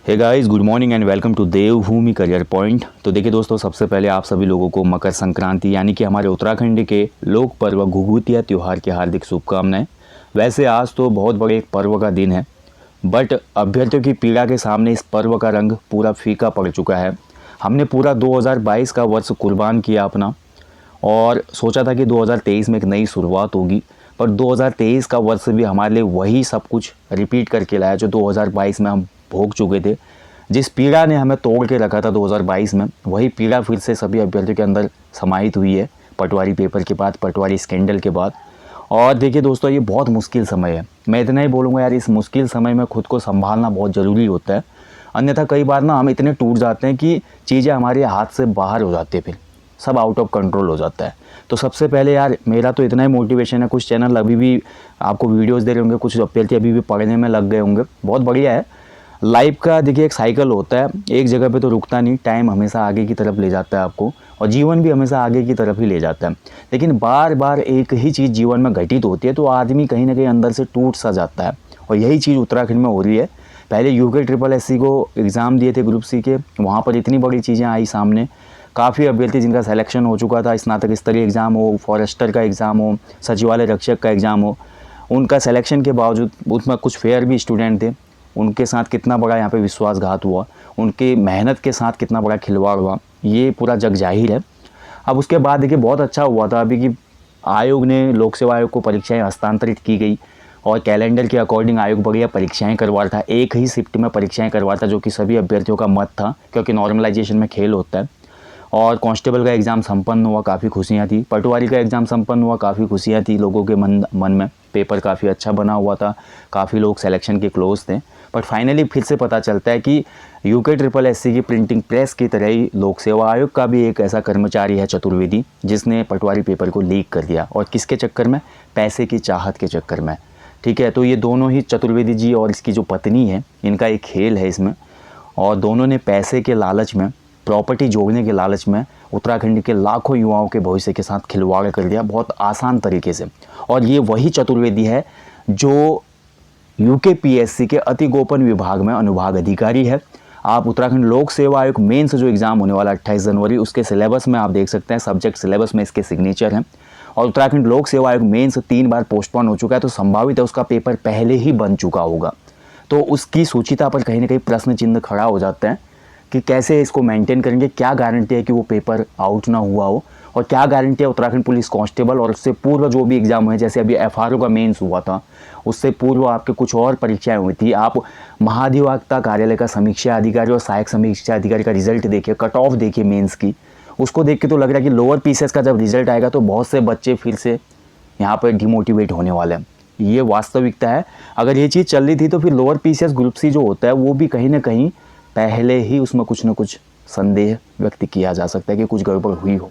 Hey guys, good morning and welcome to Devbhoomi career point. तो देखिए दोस्तों, सबसे पहले आप सभी लोगों को मकर संक्रांति यानी कि हमारे उत्तराखंड के लोक पर्व घुघुतिया त्यौहार की हार्दिक शुभकामनाएं। वैसे आज तो बहुत बड़े एक पर्व का दिन है, बट अभ्यर्थियों की पीड़ा के सामने इस पर्व का रंग पूरा फीका पड़ चुका है। हमने पूरा 2022 का वर्ष कुर्बान किया अपना और सोचा था कि 2023 में एक नई शुरुआत होगी, पर 2023 का वर्ष भी हमारे लिए वही सब कुछ रिपीट करके लाया जो 2022 में हम भोग चुके थे। जिस पीड़ा ने हमें तोड़ के रखा था 2022 में, वही पीड़ा फिर से सभी अभ्यर्थियों के अंदर समाहित हुई है पटवारी पेपर के बाद, पटवारी स्कैंडल के बाद। और देखिए दोस्तों, ये बहुत मुश्किल समय है। मैं इतना ही बोलूँगा यार, इस मुश्किल समय में खुद को संभालना बहुत ज़रूरी होता है। अन्यथा कई बार ना हम इतने टूट जाते हैं कि चीज़ें हमारे हाथ से बाहर हो जाती है, फिर सब आउट ऑफ कंट्रोल हो जाता है। तो सबसे पहले यार, मेरा तो इतना ही मोटिवेशन है। कुछ चैनल अभी भी आपको वीडियोस दे रहे होंगे, कुछ अभ्यर्थी अभी भी पढ़ने में लग गए होंगे, बहुत बढ़िया है। लाइफ का देखिए एक साइकिल होता है, एक जगह पे तो रुकता नहीं, टाइम हमेशा आगे की तरफ ले जाता है आपको, और जीवन भी हमेशा आगे की तरफ ही ले जाता है। लेकिन बार बार एक ही चीज़ जीवन में घटित होती है तो आदमी कहीं ना कहीं अंदर से टूट सा जाता है, और यही चीज़ उत्तराखंड में हो रही है। पहले यूके SSS को एग्ज़ाम दिए थे ग्रुप सी के, वहाँ पर इतनी बड़ी चीज़ें आई सामने। काफ़ी अभ्यर्थी जिनका सिलेक्शन हो चुका था, स्नातक स्तरीय एग्ज़ाम हो, फॉरेस्टर का एग्ज़ाम हो, सचिवालय रक्षक का एग्ज़ाम हो, उनका सिलेक्शन के बावजूद उसमें कुछ फेयर भी स्टूडेंट थे, उनके साथ कितना बड़ा यहाँ पे विश्वासघात हुआ, उनकी मेहनत के साथ कितना बड़ा खिलवाड़ हुआ, ये पूरा जग जाहिर है। अब उसके बाद देखिए बहुत अच्छा हुआ था अभी कि आयोग ने, लोक सेवा आयोग को परीक्षाएं हस्तांतरित की गई और कैलेंडर के अकॉर्डिंग आयोग बढ़िया परीक्षाएं करवा रहा था, एक ही शिफ्ट में परीक्षाएं करवा रहा था, जो कि सभी अभ्यर्थियों का मत था, क्योंकि नॉर्मलाइजेशन में खेल होता है। और कांस्टेबल का एग्ज़ाम संपन्न हुआ, काफ़ी खुशियाँ थी। पटवारी का एग्ज़ाम संपन्न हुआ, काफ़ी खुशियाँ थी लोगों के मन में। पेपर काफ़ी अच्छा बना हुआ था, काफ़ी लोग सिलेक्शन के क्लोज थे। बट फाइनली फिर से पता चलता है कि यूके SSS की प्रिंटिंग प्रेस की तरह ही लोक सेवा आयोग का भी एक ऐसा कर्मचारी है चतुर्वेदी, जिसने पटवारी पेपर को लीक कर दिया। और किसके चक्कर में? पैसे की चाहत के चक्कर में। ठीक है, तो ये दोनों ही, चतुर्वेदी जी और इसकी जो पत्नी है, इनका एक खेल है इसमें, और दोनों ने पैसे के लालच में, प्रॉपर्टी जोड़ने के लालच में उत्तराखंड के लाखों युवाओं के भविष्य के साथ खिलवाड़ कर दिया, बहुत आसान तरीके से। और ये वही चतुर्वेदी है जो यूके PSC के अति गोपन विभाग में अनुभाग अधिकारी है। आप उत्तराखंड लोक सेवा आयोग मेंस जो एग्ज़ाम होने वाला 28 जनवरी, उसके सिलेबस में आप देख सकते हैं, सब्जेक्ट सिलेबस में इसके सिग्नेचर हैं। और उत्तराखंड लोक सेवा आयोग मेंस 3 बार पोस्टपोन हो चुका है, तो संभावित है उसका पेपर पहले ही बन चुका होगा। तो उसकी सूचिता पर कहीं ना कहीं प्रश्न चिन्ह खड़ा हो जाता है कि कैसे इसको मेंटेन करेंगे, क्या गारंटी है कि वो पेपर आउट ना हुआ हो, और क्या गारंटी है उत्तराखंड पुलिस कांस्टेबल और उससे पूर्व जो भी एग्ज़ाम हुए, जैसे अभी FRO का मेंस हुआ था, उससे पूर्व आपके कुछ और परीक्षाएं हुई थी। आप महाधिवक्ता कार्यालय का समीक्षा अधिकारी और सहायक समीक्षा अधिकारी का रिजल्ट देखिए, कट ऑफ देखिए मेंस की, उसको देख के तो लग रहा है कि लोअर PCS का जब रिजल्ट आएगा तो बहुत से बच्चे फिर से यहाँ पर डिमोटिवेट होने वाले हैं। ये वास्तविकता है। अगर ये चीज़ चल रही थी तो फिर लोअर PCS ग्रुप सी जो होता है, वो भी कहीं ना कहीं पहले ही उसमें कुछ न कुछ संदेह व्यक्त किया जा सकता है कि कुछ गड़बड़ हुई हो।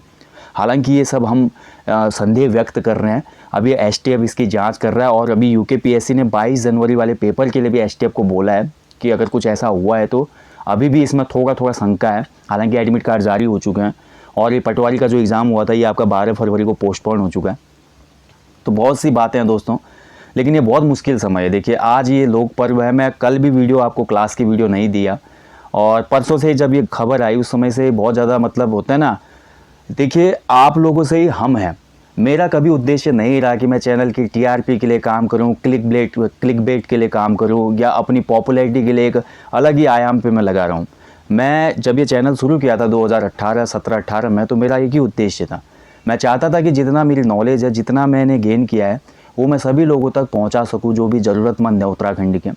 हालांकि ये सब हम संदेह व्यक्त कर रहे हैं। अभी STF इसकी जांच कर रहा है, और अभी यूके PSC ने 22 जनवरी वाले पेपर के लिए भी STF को बोला है कि अगर कुछ ऐसा हुआ है तो अभी भी इसमें थोड़ा थोड़ा शंका है। हालांकि एडमिट कार्ड जारी हो चुके हैं, और ये पटवारी का जो एग्ज़ाम हुआ था ये आपका 12 फरवरी को पोस्टपोन हो चुका है। तो बहुत सी बातें हैं दोस्तों, लेकिन ये बहुत मुश्किल समय है। देखिए आज ये लोक पर्व है, मैं कल भी वीडियो आपको क्लास की वीडियो नहीं दिया, और परसों से जब ये खबर आई उस समय से बहुत ज़्यादा मतलब होता है ना। देखिए आप लोगों से ही हम हैं। मेरा कभी उद्देश्य नहीं रहा कि मैं चैनल की TRP के लिए काम करूं, क्लिक बेट के लिए काम करूं, या अपनी पॉपुलैरिटी के लिए एक अलग ही आयाम पे मैं लगा रहा हूं। मैं जब ये चैनल शुरू किया था 2017-18 में, तो मेरा एक ही उद्देश्य था। मैं चाहता था कि जितना मेरी नॉलेज है, जितना मैंने गेन किया है, वो मैं सभी लोगों तक पहुँचा सकूँ जो भी ज़रूरतमंद है उत्तराखंड के,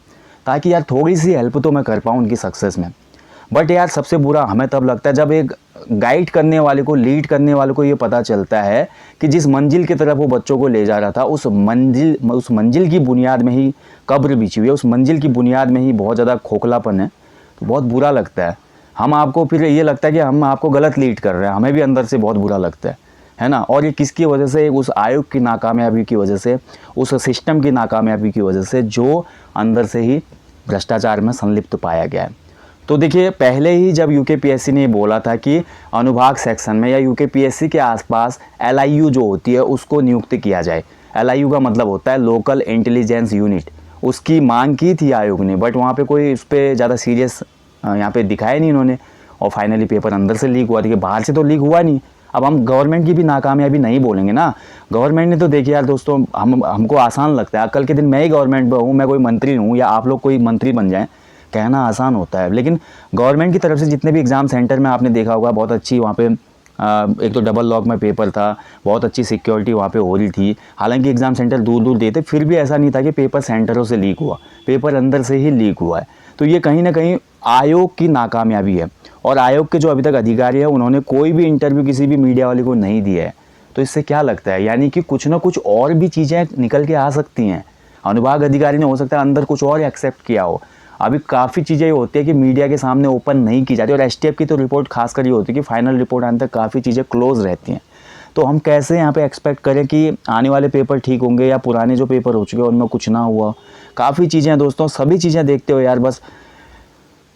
ताकि यार थोड़ी सी हेल्प तो मैं कर पाऊँ उनकी सक्सेस में। बट यार सबसे बुरा हमें तब लगता है जब एक गाइड करने वाले को, लीड करने वाले को ये पता चलता है कि जिस मंजिल की तरफ वो बच्चों को ले जा रहा था, उस मंजिल की बुनियाद में ही कब्र बिछी हुई है, उस मंजिल की बुनियाद में ही बहुत ज़्यादा खोखलापन है। तो बहुत बुरा लगता है। हम आपको फिर ये लगता है कि हम आपको गलत लीड कर रहे हैं, हमें भी अंदर से बहुत बुरा लगता है ना। और ये किसकी वजह से? उस आयोग की नाकामयाबी की वजह से, उस सिस्टम की नाकामयाबी की वजह से, जो अंदर से ही भ्रष्टाचार में संलिप्त पाया गया है। तो देखिए पहले ही जब यूके PSC ने बोला था कि अनुभाग सेक्शन में या यूके PSC के आसपास LIU जो होती है उसको नियुक्त किया जाए। LIU का मतलब होता है लोकल इंटेलिजेंस यूनिट। उसकी मांग की थी आयोग ने, बट वहाँ पे कोई उस पर ज़्यादा सीरियस यहाँ पे दिखाया नहीं इन्होंने, और फाइनली पेपर अंदर से लीक हुआ। देखिए बाहर से तो लीक हुआ नहीं। अब हम गवर्नमेंट की भी नाकामयाबी नहीं बोलेंगे ना। गवर्नमेंट ने तो देखिए यार दोस्तों, हमको आसान लगता है, कल के दिन मैं ही गवर्नमेंट में हूँ, मैं कोई मंत्री हूँ या आप लोग कोई मंत्री बन जाएँ, कहना आसान होता है, लेकिन गवर्नमेंट की तरफ से जितने भी एग्ज़ाम सेंटर में आपने देखा होगा, बहुत अच्छी वहाँ पे एक तो डबल लॉक में पेपर था, बहुत अच्छी सिक्योरिटी वहाँ पे हो रही थी। हालांकि एग्ज़ाम सेंटर दूर दूर देते, फिर भी ऐसा नहीं था कि पेपर सेंटरों से लीक हुआ, पेपर अंदर से ही लीक हुआ है। तो ये कहीं ना कहीं आयोग की नाकामयाबी है, और आयोग के जो अभी तक अधिकारी है उन्होंने कोई भी इंटरव्यू किसी भी मीडिया वाले को नहीं दिया है। तो इससे क्या लगता है, यानी कि कुछ ना कुछ और भी चीज़ें निकल के आ सकती हैं। अनुभाग अधिकारी ने हो सकता है अंदर कुछ और एक्सेप्ट किया हो। अभी काफ़ी चीज़ें ये होती है कि मीडिया के सामने ओपन नहीं की जाती, और एसटीएफ की तो रिपोर्ट खासकर ये होती है कि फाइनल रिपोर्ट आने तक काफ़ी चीज़ें क्लोज रहती हैं। तो हम कैसे यहाँ पे एक्सपेक्ट करें कि आने वाले पेपर ठीक होंगे, या पुराने जो पेपर हो चुके हैं उनमें कुछ ना हुआ। काफ़ी चीज़ें हैं दोस्तों, सभी चीज़ें देखते हो यार। बस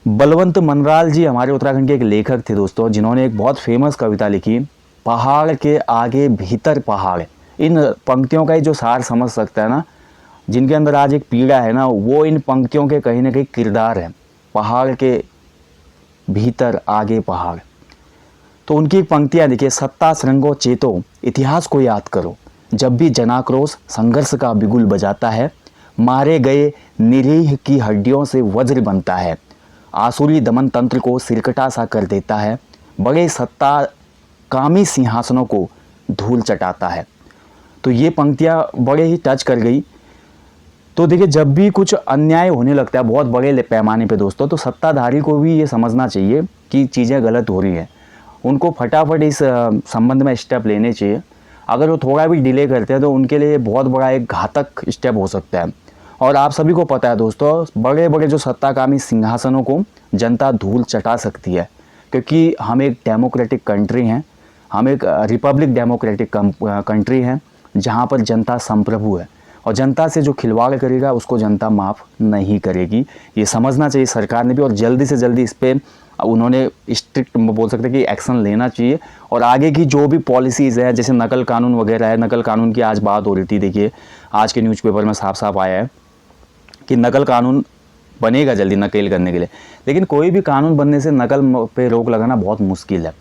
बलवंत मनराल जी हमारे उत्तराखंड के एक लेखक थे दोस्तों, जिन्होंने एक बहुत फेमस कविता लिखी, पहाड़ के आगे भीतर पहाड़। इन पंक्तियों का ही जो सार समझ सकता है ना, जिनके अंदर आज एक पीड़ा है ना, वो इन पंक्तियों के कहीं ना कहीं किरदार है। पहाड़ के भीतर आगे पहाड़। तो उनकी पंक्तियाँ देखिए, सत्ता सरंगो चेतो, इतिहास को याद करो, जब भी जनाक्रोश संघर्ष का बिगुल बजाता है, मारे गए निरीह की हड्डियों से वज्र बनता है, आसुरी दमन तंत्र को सिरकटा सा कर देता है, बड़े सत्ता कामी सिंहासनों को धूल चटाता है। तो ये पंक्तियाँ बड़े ही टच कर गई। तो देखिए, जब भी कुछ अन्याय होने लगता है बहुत बड़े पैमाने पे दोस्तों, तो सत्ताधारी को भी ये समझना चाहिए कि चीज़ें गलत हो रही हैं। उनको फटाफट इस संबंध में स्टेप लेने चाहिए। अगर वो थोड़ा भी डिले करते हैं तो उनके लिए बहुत बड़ा एक घातक स्टेप हो सकता है। और आप सभी को पता है दोस्तों, बड़े बड़े जो सत्ताकामी सिंहासनों को जनता धूल चटा सकती है, क्योंकि हम एक डेमोक्रेटिक कंट्री हैं, हम एक रिपब्लिक डेमोक्रेटिक कंट्री हैं, जहाँ पर जनता संप्रभु है, और जनता से जो खिलवाड़ करेगा उसको जनता माफ़ नहीं करेगी। ये समझना चाहिए सरकार ने भी, और जल्दी से जल्दी इस पर उन्होंने स्ट्रिक्ट बोल सकते हैं कि एक्शन लेना चाहिए। और आगे की जो भी पॉलिसीज़ है, जैसे नकल कानून वगैरह है, नकल कानून की आज बात हो रही थी, देखिए आज के न्यूज़पेपर में साफ साफ आया है कि नकल कानून बनेगा जल्दी नकल करने के लिए। लेकिन कोई भी कानून बनने से नकल पे रोक लगाना बहुत मुश्किल है।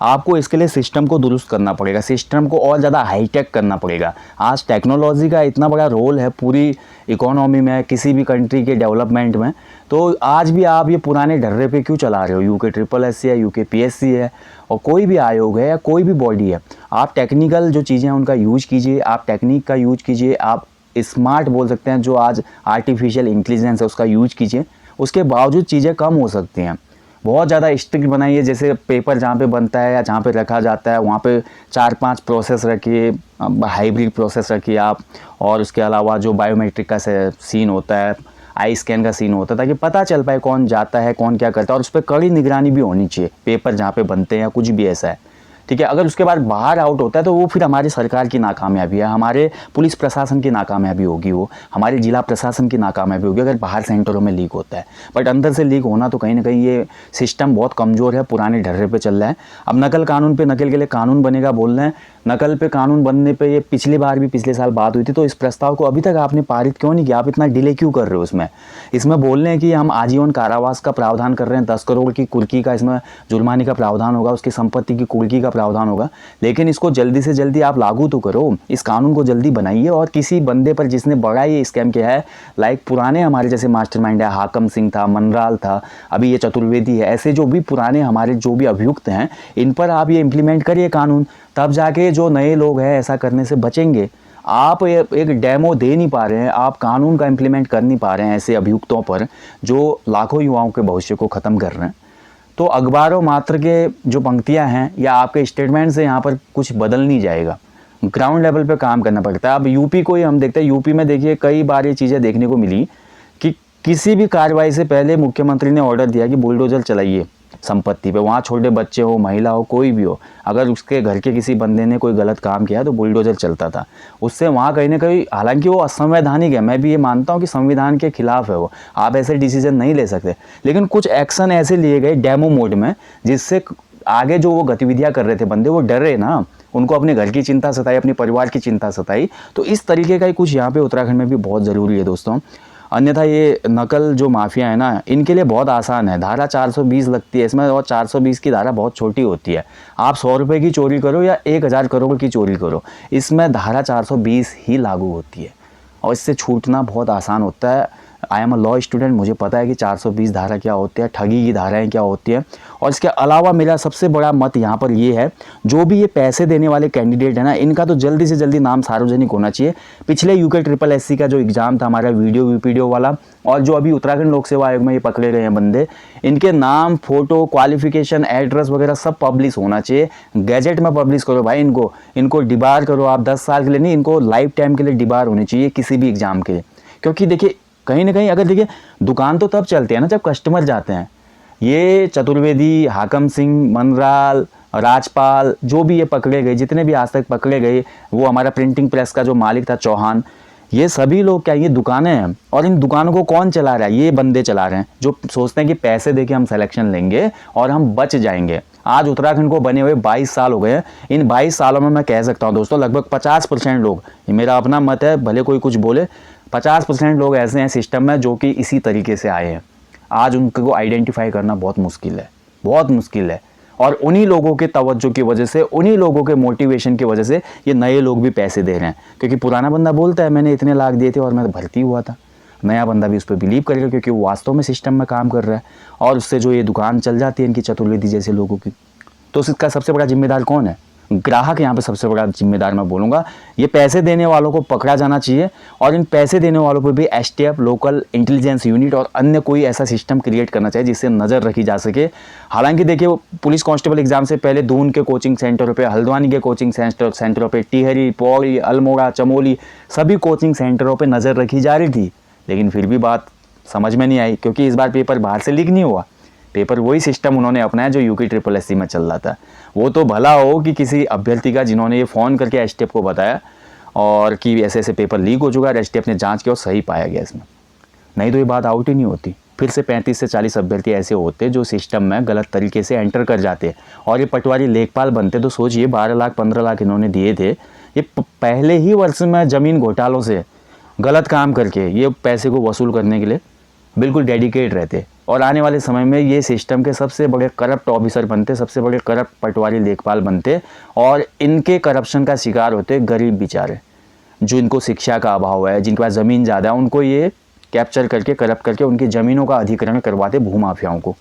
आपको इसके लिए सिस्टम को दुरुस्त करना पड़ेगा, सिस्टम को और ज़्यादा हाईटेक करना पड़ेगा। आज टेक्नोलॉजी का इतना बड़ा रोल है पूरी इकोनॉमी में, किसी भी कंट्री के डेवलपमेंट में। तो आज भी आप ये पुराने ढर्रे पे क्यों चला रहे हो? UKSSC है, UKPSC है, और कोई भी आयोग है या कोई भी बॉडी है, आप टेक्निकल जो चीज़ें हैं उनका यूज कीजिए, आप टेक्निक का यूज कीजिए, आप स्मार्ट बोल सकते हैं जो आज आर्टिफिशियल इंटेलिजेंस है उसका यूज कीजिए। उसके बावजूद चीज़ें कम हो सकती हैं। बहुत ज़्यादा स्ट्रिक्ट बनाइए, जैसे पेपर जहाँ पे बनता है या जहाँ पे रखा जाता है वहाँ पे 4-5 प्रोसेस रखिए, हाइब्रिड प्रोसेस रखिए आप। और उसके अलावा जो बायोमेट्रिक का सीन होता है, आई स्कैन का सीन होता है, ताकि पता चल पाए कौन जाता है कौन क्या करता है, और उस पर कड़ी निगरानी भी होनी चाहिए पेपर जहाँ पे बनते हैं या कुछ भी ऐसा है, ठीक है। अगर उसके बाद बाहर आउट होता है तो वो फिर हमारी सरकार की नाकामयाबी है, हमारे पुलिस प्रशासन की नाकामयाबी होगी, वो हमारे जिला प्रशासन की नाकामयाबी होगी अगर बाहर सेंटरों में लीक होता है। बट अंदर से लीक होना तो कहीं ना कहीं ये सिस्टम बहुत कमज़ोर है, पुराने ढर्रे पे चल रहा है। अब नकल कानून पे, नकल के लिए कानून बनेगा बोल रहे हैं, नकल पे कानून बनने पे ये पिछली बार भी पिछले साल बात हुई थी, तो इस प्रस्ताव को अभी तक आपने पारित क्यों नहीं किया? आप इतना डिले क्यों कर रहे हो? इसमें बोल रहे हैं कि हम आजीवन कारावास का प्रावधान कर रहे हैं, 10 करोड़ की कुर्की का इसमें जुर्माने का प्रावधान होगा, उसकी संपत्ति की कुर्की का प्रावधान होगा। लेकिन इसको जल्दी से जल्दी आप लागू तो करो, इस कानून को जल्दी बनाइए। और किसी बंदे पर जिसने बड़ा ये स्कैम किया है, लाइक पुराने हमारे जैसे मास्टरमाइंड है, हाकम सिंह था, मनराल था, अभी ये चतुर्वेदी है, ऐसे जो भी पुराने हमारे जो भी अभियुक्त हैं, इन पर आप ये इम्प्लीमेंट करिए कानून, तब जाके जो नए लोग हैं ऐसा करने से बचेंगे। आप एक डेमो दे नहीं पा रहे हैं, आप कानून का इम्प्लीमेंट कर नहीं पा रहे हैं ऐसे अभियुक्तों पर जो लाखों युवाओं के भविष्य को ख़त्म कर रहे हैं। तो अखबारों मात्र के जो पंक्तियां हैं या आपके स्टेटमेंट से यहाँ पर कुछ बदल नहीं जाएगा, ग्राउंड लेवल पे काम करना पड़ता है। अब यूपी को ही हम देखते हैं, यूपी में देखिए कई बार ये चीज़ें देखने को मिली कि किसी भी कार्रवाई से पहले मुख्यमंत्री ने ऑर्डर दिया कि बुलडोजर चलाइए संपत्ति पे, वहाँ छोटे बच्चे हो, महिला हो, कोई भी हो, अगर उसके घर के किसी बंदे ने कोई गलत काम किया तो बुलडोजर चलता था उससे। वहाँ कहीं ना कहीं, हालांकि वो असंवैधानिक है, मैं भी ये मानता हूँ कि संविधान के खिलाफ है वो, आप ऐसे डिसीजन नहीं ले सकते, लेकिन कुछ एक्शन ऐसे लिए गए डेमो मोड में जिससे आगे जो वो गतिविधियाँ कर रहे थे बंदे वो डरे ना, उनको अपने घर की चिंता सताई, अपने परिवार की चिंता सताई। तो इस तरीके का ही कुछ यहाँ पे उत्तराखंड में भी बहुत ज़रूरी है दोस्तों। अन्यथा ये नकल जो माफिया है ना, इनके लिए बहुत आसान है। धारा 420 लगती है इसमें, और 420 की धारा बहुत छोटी होती है। आप 100 रुपये की चोरी करो या 1000 करोड़ की चोरी करो, इसमें धारा 420 ही लागू होती है और इससे छूटना बहुत आसान होता है। I am a law student, मुझे पता है कि 420 धारा क्या होती है, ठगी की धाराएं क्या होती है। और इसके अलावा मेरा सबसे बड़ा मत यहाँ पर ये है, जो भी ये पैसे देने वाले कैंडिडेट है ना, इनका तो जल्दी से जल्दी नाम सार्वजनिक होना चाहिए। पिछले यूके SSS का जो एग्ज़ाम था हमारा वीडियो वाला, और जो अभी उत्तराखंड लोक सेवा आयोग में ये पकड़े गए हैं बंदे, इनके नाम, फोटो, क्वालिफिकेशन, एड्रेस वगैरह सब पब्लिश होना चाहिए। गैजेट में पब्लिश करो भाई, इनको डिबार करो आप 10 साल के लिए नहीं, इनको लाइफ टाइम के लिए डिबार होनी चाहिए किसी भी एग्ज़ाम के लिए। क्योंकि देखिए कहीं ना कहीं, अगर देखिए दुकान तो तब चलती है ना जब कस्टमर जाते हैं। ये चतुर्वेदी, हाकम सिंह, मनराल, राजपाल, जो भी ये पकड़े गए, जितने भी आज तक पकड़े गए, वो हमारा प्रिंटिंग प्रेस का जो मालिक था चौहान, ये सभी लोग क्या, ये दुकानें हैं। और इन दुकानों को कौन चला रहा है? ये बंदे चला रहे हैं जो सोचते हैं कि पैसे देके हम सिलेक्शन लेंगे और हम बच जाएंगे। आज उत्तराखंड को बने हुए 22 साल हो गए हैं। इन 22 सालों में मैं कह सकता हूँ दोस्तों, लगभग 50% लोग, ये मेरा अपना मत है, भले कोई कुछ बोले, 50% लोग ऐसे हैं सिस्टम में जो कि इसी तरीके से आए हैं। आज उनको आइडेंटिफाई करना बहुत मुश्किल है, बहुत मुश्किल है। और उन्हीं लोगों के तवज्जो की वजह से, उन्हीं लोगों के मोटिवेशन की वजह से ये नए लोग भी पैसे दे रहे हैं। क्योंकि पुराना बंदा बोलता है मैंने इतने लाख दिए थे और मैं भर्ती हुआ था, नया बंदा भी उस पर बिलीव करेगा क्योंकि वो वास्तव में सिस्टम में काम कर रहा है, और उससे जो ये दुकान चल जाती है इनकी चतुर्वेदी जैसे लोगों की। तो इसका सबसे बड़ा जिम्मेदार कौन है? ग्राहक यहाँ पे सबसे बड़ा जिम्मेदार मैं बोलूँगा। ये पैसे देने वालों को पकड़ा जाना चाहिए, और इन पैसे देने वालों पर भी STF, लोकल इंटेलिजेंस यूनिट और अन्य कोई ऐसा सिस्टम क्रिएट करना चाहिए जिससे नज़र रखी जा सके। हालांकि देखिए, पुलिस कांस्टेबल एग्जाम से पहले दून के कोचिंग सेंटरों पे, हल्द्वानी के कोचिंग सेंटरों पे, टिहरी, पौड़ी, अल्मोड़ा, चमोली, सभी कोचिंग सेंटरों पर नज़र रखी जा रही थी। लेकिन फिर भी बात समझ में नहीं आई, क्योंकि इस बार पेपर बाहर से लीक नहीं हुआ। पेपर वही सिस्टम उन्होंने अपनाया जो यूके SSS में चल रहा था। वो तो भला हो कि किसी अभ्यर्थी का जिन्होंने ये फ़ोन करके STF को बताया और कि ऐसे ऐसे पेपर लीक हो चुका है, STF ने जांच की और सही पाया गया इसमें, नहीं तो ये बात आउट ही नहीं होती। फिर से 35 से 40 अभ्यर्थी ऐसे होते जो सिस्टम में गलत तरीके से एंटर कर जाते और ये पटवारी लेखपाल बनते। तो सोचिए 12 लाख 15 लाख इन्होंने दिए थे, ये पहले ही वर्ष में ज़मीन घोटालों से गलत काम करके ये पैसे को वसूल करने के लिए बिल्कुल डेडिकेट रहते, और आने वाले समय में ये सिस्टम के सबसे बड़े करप्ट ऑफिसर बनते, सबसे बड़े करप्ट पटवारी लेखपाल बनते, और इनके करप्शन का शिकार होते गरीब बेचारे, जो इनको शिक्षा का अभाव है, जिनके पास ज़मीन ज़्यादा है, उनको ये कैप्चर करके, करप्ट करके उनकी ज़मीनों का अधिग्रहण करवाते भूमाफियाओं को।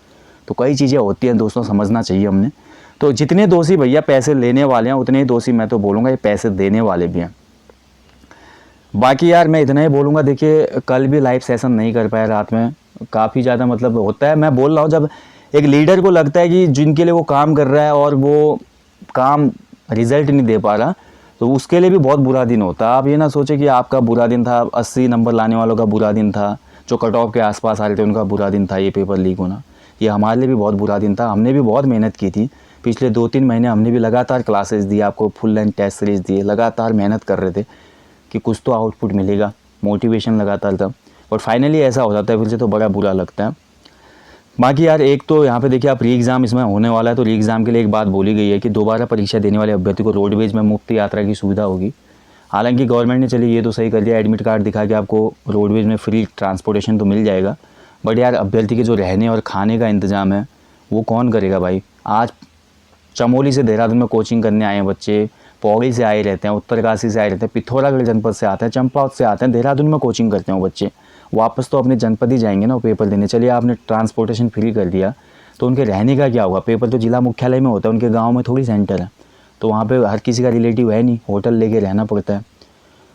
तो कई चीज़ें होती हैं दोस्तों, समझना चाहिए हमने। तो जितने दोषी भैया पैसे लेने वाले हैं, उतने ही दोषी मैं तो बोलूँगा ये पैसे देने वाले भी हैं। बाकी यार मैं इतना ही बोलूँगा, देखिए कल भी लाइव सेशन नहीं कर पाया रात में, काफ़ी ज़्यादा मतलब होता है। मैं बोल रहा हूँ, जब एक लीडर को लगता है कि जिनके लिए वो काम कर रहा है और वो काम रिजल्ट नहीं दे पा रहा, तो उसके लिए भी बहुत बुरा दिन होता है। आप ये ना सोचे कि आपका बुरा दिन था, 80 नंबर लाने वालों का बुरा दिन था, जो कट ऑफ के आसपास आ रहे थे उनका बुरा दिन था ये पेपर लीक होना। ये हमारे लिए भी बहुत बुरा दिन था। हमने भी बहुत मेहनत की थी, पिछले 2-3 महीने हमने भी लगातार क्लासेस दी, आपको फुल लेंथ टेस्ट सीरीज दिए, लगातार मेहनत कर रहे थे कि कुछ तो आउटपुट मिलेगा, मोटिवेशन लगातार था, और फाइनली ऐसा हो जाता है फिर से, तो बड़ा बुरा लगता है। बाकी यार एक तो यहाँ पे देखिए, आप री एग्ज़ाम इसमें होने वाला है, तो री एग्ज़ाम के लिए एक बात बोली गई है कि दोबारा परीक्षा देने वाले अभ्यर्थी को रोडवेज में मुफ्त यात्रा की सुविधा होगी। हालांकि गवर्नमेंट ने चलिए ये तो सही कर दिया, एडमिट कार्ड दिखा के आपको रोडवेज में फ्री ट्रांसपोर्टेशन तो मिल जाएगा, बट यार अभ्यर्थी के जो रहने और खाने का इंतज़ाम है वो कौन करेगा भाई? आज चमोली से देहरादून में कोचिंग करने आए हैं बच्चे, पौड़ी से आए रहते हैं, उत्तरकाशी से आए रहते हैं, पिथौरागढ़ जनपद से आते हैं, चंपावत से आते हैं, देहरादून में कोचिंग करते हैं वो बच्चे, वापस तो अपने जनपद ही जाएंगे ना वो पेपर देने। चलिए आपने ट्रांसपोर्टेशन फ्री कर दिया, तो उनके रहने का क्या होगा? पेपर तो जिला मुख्यालय में होता है, उनके गाँव में थोड़ी सेंटर है, तो वहाँ पर हर किसी का रिलेटिव है नहीं, होटल लेके रहना पड़ता है,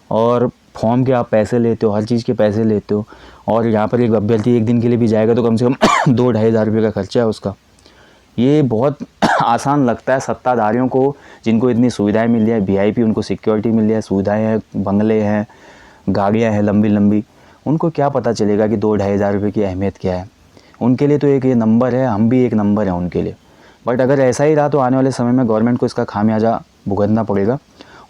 और फॉर्म के आप पैसे लेते हो, हर चीज़ के पैसे लेते हो। और यहाँ पर एक अभ्यर्थी एक दिन के लिए भी जाएगा तो कम से कम 2-2.5 हज़ार रुपये का खर्चा है उसका। ये बहुत आसान लगता है सत्ताधारियों को, जिनको इतनी सुविधाएं मिल रही है, VIP, उनको सिक्योरिटी मिल रही है, सुविधाएं हैं, बंगले हैं, गाड़ियां हैं लंबी लंबी, उनको क्या पता चलेगा कि 2-2.5 हज़ार रुपये की अहमियत क्या है। उनके लिए तो एक ये नंबर है, हम भी एक नंबर है उनके लिए। बट अगर ऐसा ही रहा तो आने वाले समय में गवर्नमेंट को इसका खामियाजा भुगतना पड़ेगा।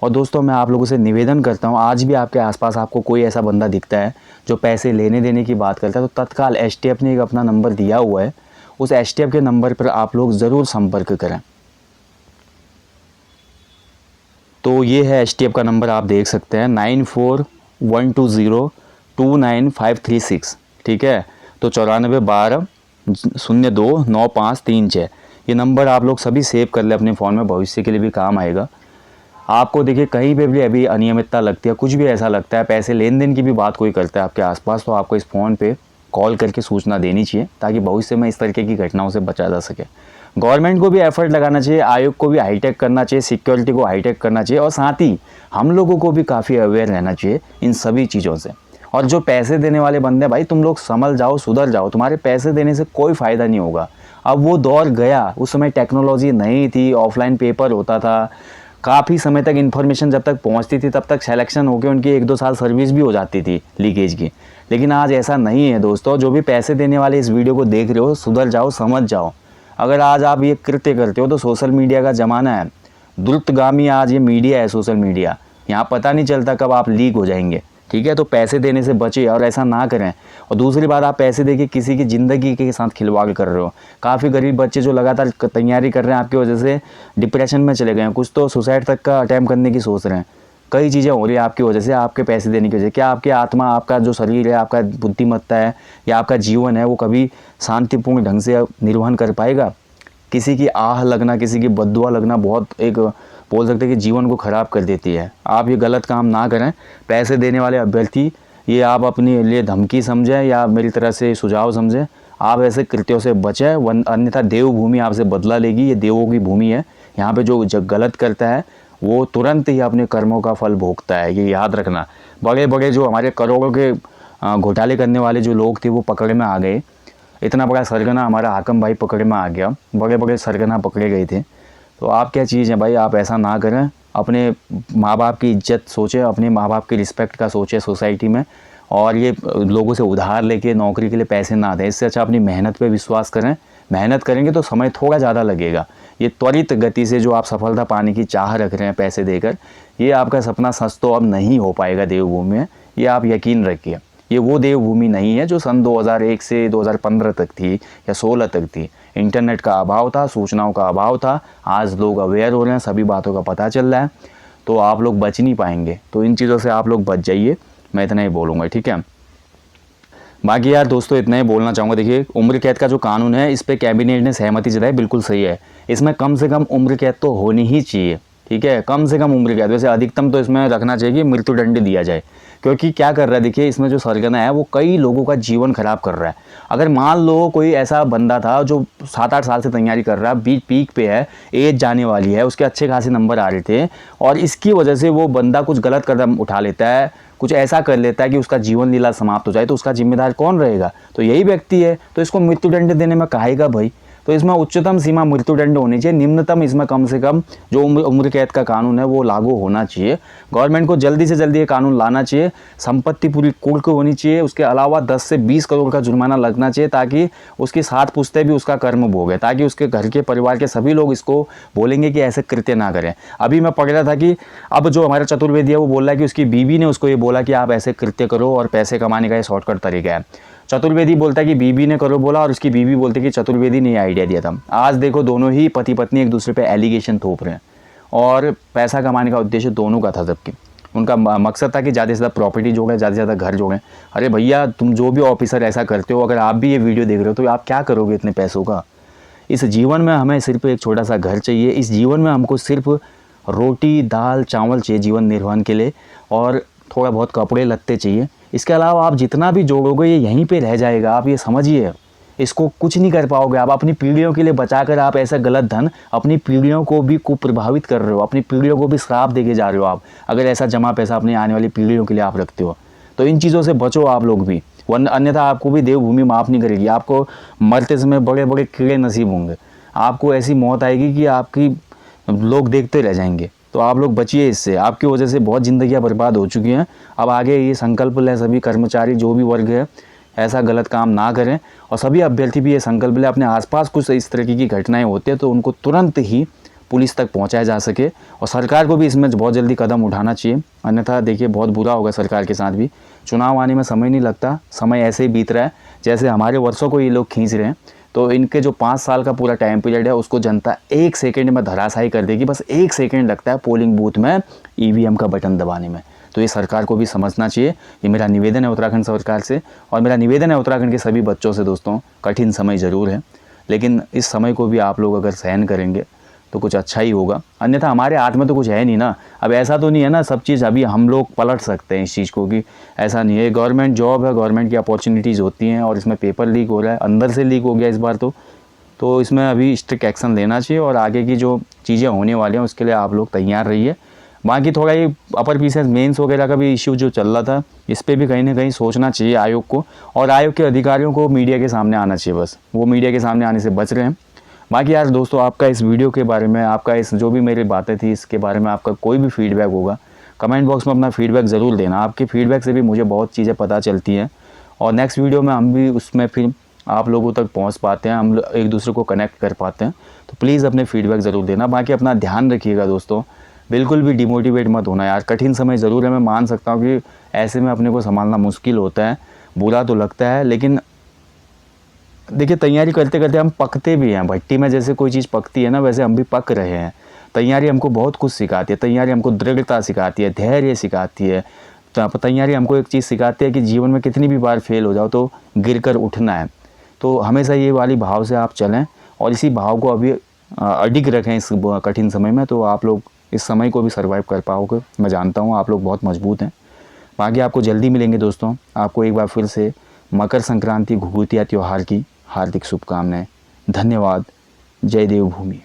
और दोस्तों मैं आप लोगों से निवेदन करता हूँ, आज भी आपके आसपास आपको कोई ऐसा बंदा दिखता है जो पैसे लेने देने की बात करता है, तो तत्काल STF ने एक अपना नंबर दिया हुआ है, उस STF के नंबर पर आप लोग ज़रूर संपर्क करें। तो ये है STF का नंबर, आप देख सकते हैं 941202 29,536, ठीक है। तो 9412029536 ये नंबर आप लोग सभी सेव कर ले अपने फ़ोन में, भविष्य के लिए भी काम आएगा। आपको देखिए कहीं पे भी अभी अनियमितता लगती है, कुछ भी ऐसा लगता है, पैसे लेन देन की भी बात कोई करता है आपके आसपास, तो आपको इस फ़ोन पे कॉल करके सूचना देनी चाहिए, ताकि भविष्य में इस तरीके की घटनाओं से बचा जा सके। गवर्नमेंट को भी एफर्ट लगाना चाहिए, आयोग को भी हाईटेक करना चाहिए, सिक्योरिटी को हाईटेक करना चाहिए, और साथ ही हम लोगों को भी काफ़ी अवेयर रहना चाहिए इन सभी चीज़ों से। और जो पैसे देने वाले बंदे, भाई तुम लोग संभल जाओ, सुधर जाओ, तुम्हारे पैसे देने से कोई फ़ायदा नहीं होगा। अब वो दौर गया, उस समय टेक्नोलॉजी नहीं थी, ऑफलाइन पेपर होता था, काफ़ी समय तक इन्फॉर्मेशन जब तक पहुंचती थी तब तक सिलेक्शन होकर उनकी 1-2 साल सर्विस भी हो जाती थी लीकेज की। लेकिन आज ऐसा नहीं है दोस्तों। जो भी पैसे देने वाले इस वीडियो को देख रहे हो, सुधर जाओ, समझ जाओ। अगर आज आप ये कृत्य करते हो तो सोशल मीडिया का ज़माना है, द्रुतगामी आज ये मीडिया है, सोशल मीडिया। यहाँ पता नहीं चलता कब आप लीक हो जाएंगे, ठीक है। तो पैसे देने से बचिए और ऐसा ना करें। और दूसरी बात, आप पैसे देके किसी की ज़िंदगी के साथ खिलवाड़ कर रहे हो। काफ़ी गरीब बच्चे जो लगातार तैयारी कर रहे हैं आपकी वजह से डिप्रेशन में चले गए हैं, कुछ तो सुसाइड तक का अटैम्प्ट करने की सोच रहे हैं। कई चीज़ें हो रही है आपकी वजह से, आपके पैसे देने की वजह से। क्या आपकी आत्मा, आपका जो शरीर है, आपका बुद्धिमत्ता है या आपका जीवन है, वो कभी शांतिपूर्ण ढंग से निर्वहन कर पाएगा? किसी की आह लगना, किसी की बद्दुआ लगना बहुत एक बोल सकते हैं कि जीवन को ख़राब कर देती है। आप ये गलत काम ना करें। पैसे देने वाले अभ्यर्थी, ये आप अपने लिए धमकी समझें या मेरी तरह से सुझाव समझें। आप ऐसे कृत्यों से बचें, अन्यथा देवभूमि आपसे बदला लेगी। ये देवों की भूमि है। यहाँ पे जो गलत करता है वो तुरंत ही अपने कर्मों का फल भोगता है, ये याद रखना। बड़े बड़े जो हमारे करोड़ों के घोटाले करने वाले जो लोग थे वो पकड़ में आ गए। इतना बड़ा सरगना हमारा हाकम भाई पकड़ में आ गया, बड़े बड़े सरगना पकड़े गए थे। तो आप क्या चीज़ है भाई, आप ऐसा ना करें। अपने माँ बाप की इज्जत सोचें, अपने माँ बाप की रिस्पेक्ट का सोचें सोसाइटी में, और ये लोगों से उधार लेके नौकरी के लिए पैसे ना दें। इससे अच्छा अपनी मेहनत पे विश्वास करें। मेहनत करेंगे तो समय थोड़ा ज़्यादा लगेगा। ये त्वरित गति से जो आप सफलता पाने की चाह रख रहे हैं पैसे देकर, ये आपका सपना सच तो अब नहीं हो पाएगा देवभूमि में, ये आप यकीन रखिए। ये वो देवभूमि नहीं है जो सन 2001 से 2015 तक थी या 16 तक थी। इंटरनेट का अभाव था, सूचनाओं का अभाव था। आज लोग अवेयर हो रहे हैं, सभी बातों का पता चल रहा है, तो आप लोग बच नहीं पाएंगे। तो इन चीज़ों से आप लोग बच जाइए, मैं इतना ही बोलूँगा, ठीक है। बाकी यार दोस्तों इतना ही बोलना चाहूँगा। देखिए, उम्र कैद का जो कानून है, इस पर कैबिनेट ने सहमति जताई, बिल्कुल सही है। इसमें कम से कम उम्र कैद तो होनी ही चाहिए, ठीक है। कम से कम उम्र कैद, वैसे अधिकतम तो इसमें रखना चाहिए कि मृत्युदंड दिया जाए। क्योंकि क्या कर रहा है, देखिए इसमें जो सरगना है वो कई लोगों का जीवन खराब कर रहा है। अगर मान लो कोई ऐसा बंदा था जो 7-8 साल से तैयारी कर रहा है, बीच पीक पे है, एज जाने वाली है, उसके अच्छे खासे नंबर आ रहे थे, और इसकी वजह से वो बंदा कुछ गलत कदम उठा लेता है, कुछ ऐसा कर लेता है कि उसका जीवन लीला समाप्त हो जाए, तो उसका जिम्मेदार कौन रहेगा? तो यही व्यक्ति है। तो इसको मृत्युदंड देने में कहेगा भाई। तो इसमें उच्चतम सीमा मृत्युदंड होनी चाहिए, निम्नतम इसमें कम से कम जो उम्र कैद का कानून है वो लागू होना चाहिए। गवर्नमेंट को जल्दी से जल्दी ये कानून लाना चाहिए। संपत्ति पूरी कुर्क होनी चाहिए। उसके अलावा 10 से 20 करोड़ का जुर्माना लगना चाहिए, ताकि उसकी 7 पुश्तें भी उसका कर्म भोगे, ताकि उसके घर के परिवार के सभी लोग इसको बोलेंगे कि ऐसे कृत्य ना करें। अभी मैं पढ़ रहा था कि अब जो हमारा चतुर्वेदी है वो बोल रहा है कि उसकी बीवी ने उसको ये बोला कि आप ऐसे कृत्य करो और पैसे कमाने का ये शॉर्टकट तरीका है। चतुर्वेदी बोलता है कि बीबी ने करो बोला, और उसकी बीवी बोलती है कि चतुर्वेदी ने आइडिया दिया था। आज देखो दोनों ही पति पत्नी एक दूसरे पे एलिगेशन थोप रहे हैं, और पैसा कमाने का उद्देश्य दोनों का था। जबकि उनका मकसद था कि ज़्यादा से ज़्यादा प्रॉपर्टी जोड़ें, ज़्यादा से ज़्यादा घर जोड़ें। अरे भैया, तुम जो भी ऑफिसर ऐसा करते हो, अगर आप भी ये वीडियो देख रहे हो तो आप क्या करोगे इतने पैसों का? इस जीवन में हमें सिर्फ एक छोटा सा घर चाहिए। इस जीवन में हमको सिर्फ रोटी दाल चावल चाहिए जीवन निर्वहन के लिए, और थोड़ा बहुत कपड़े लत्ते चाहिए। इसके अलावा आप जितना भी जोड़ोगे ये यहीं पे रह जाएगा। आप ये समझिए, इसको कुछ नहीं कर पाओगे। आप अपनी पीढ़ियों के लिए बचाकर आप ऐसा गलत धन अपनी पीढ़ियों को भी कुप्रभावित कर रहे हो, अपनी पीढ़ियों को भी श्राप देके जा रहे हो आप, अगर ऐसा जमा पैसा अपनी आने वाली पीढ़ियों के लिए आप रखते हो। तो इन चीज़ों से बचो आप लोग भी, वरना अन्यथा आपको भी देवभूमि माफ़ नहीं करेगी। आपको मरते समय बड़े बड़े कीड़े नसीब होंगे। आपको ऐसी मौत आएगी कि आपकी लोग देखते रह जाएंगे। तो आप लोग बचिए इससे। आपकी वजह से बहुत ज़िंदगियां बर्बाद हो चुकी हैं। अब आगे ये संकल्प लें सभी कर्मचारी, जो भी वर्ग है, ऐसा गलत काम ना करें। और सभी अभ्यर्थी भी ये संकल्प लें, अपने आसपास कुछ इस तरीके की घटनाएं होती हैं तो उनको तुरंत ही पुलिस तक पहुंचाया जा सके। और सरकार को भी इसमें बहुत जल्दी कदम उठाना चाहिए, अन्यथा देखिए बहुत बुरा होगा सरकार के साथ भी। चुनाव आने में समय नहीं लगता, समय ऐसे ही बीत रहा है जैसे हमारे वर्षों को ये लोग खींच रहे हैं। तो इनके जो 5 साल का पूरा टाइम पीरियड है उसको जनता 1 सेकंड में धराशायी कर देगी। बस 1 सेकंड लगता है पोलिंग बूथ में ईवीएम का बटन दबाने में। तो ये सरकार को भी समझना चाहिए। ये मेरा निवेदन है उत्तराखंड सरकार से, और मेरा निवेदन है उत्तराखंड के सभी बच्चों से। दोस्तों, कठिन समय ज़रूर है, लेकिन इस समय को भी आप लोग अगर सहन करेंगे तो कुछ अच्छा ही होगा, अन्यथा हमारे हाथ में तो कुछ है नहीं ना। अब ऐसा तो नहीं है ना सब चीज़ अभी हम लोग पलट सकते हैं इस चीज़ को, कि ऐसा नहीं है। गवर्नमेंट जॉब है, गवर्नमेंट की अपॉर्चुनिटीज़ होती हैं, और इसमें पेपर लीक हो रहा है, अंदर से लीक हो गया इस बार तो इसमें अभी स्ट्रिक्ट एक्शन लेना चाहिए, और आगे की जो चीज़ें होने वाली हैं उसके लिए आप लोग तैयार रहिए। बाकी थोड़ा ये अपर पीसेस मेंस वगैरह का भी इश्यू जो चल रहा था, इस पे भी कहीं ना कहीं सोचना चाहिए आयोग को, और आयोग के अधिकारियों को मीडिया के सामने आना चाहिए। बस वो मीडिया के सामने आने से बच रहे हैं। बाकी यार दोस्तों, आपका इस वीडियो के बारे में, आपका इस जो भी मेरी बातें थी इसके बारे में आपका कोई भी फीडबैक होगा, कमेंट बॉक्स में अपना फीडबैक ज़रूर देना। आपके फीडबैक से भी मुझे बहुत चीज़ें पता चलती हैं, और नेक्स्ट वीडियो में हम भी उसमें फिर आप लोगों तक पहुंच पाते हैं, हम एक दूसरे को कनेक्ट कर पाते हैं। तो प्लीज़ अपने फीडबैक ज़रूर देना। बाकी अपना ध्यान रखिएगा दोस्तों, बिल्कुल भी डिमोटिवेट मत होना यार। कठिन समय ज़रूर है, मैं मान सकता हूँ कि ऐसे में अपने को संभालना मुश्किल होता है, बुरा तो लगता है, लेकिन देखिए तैयारी करते करते हम पकते भी हैं। भट्टी में जैसे कोई चीज़ पकती है ना, वैसे हम भी पक रहे हैं। तैयारी हमको बहुत कुछ सिखाती है, तैयारी हमको दृढ़ता सिखाती है, धैर्य सिखाती है। तो तैयारी हमको एक चीज़ सिखाती है कि जीवन में कितनी भी बार फेल हो जाओ तो गिर कर उठना है। तो हमेशा ये वाली भाव से आप चलें, और इसी भाव को अभी अडिग रखें इस कठिन समय में, तो आप लोग इस समय को भी सर्वाइव कर पाओगे। मैं जानता हूँ आप लोग बहुत मजबूत हैं। बाकी आपको जल्दी मिलेंगे दोस्तों। आपको एक बार फिर से मकर संक्रांति घुघुतिया त्यौहार की हार्दिक शुभकामनाएं। धन्यवाद। जय देवभूमि।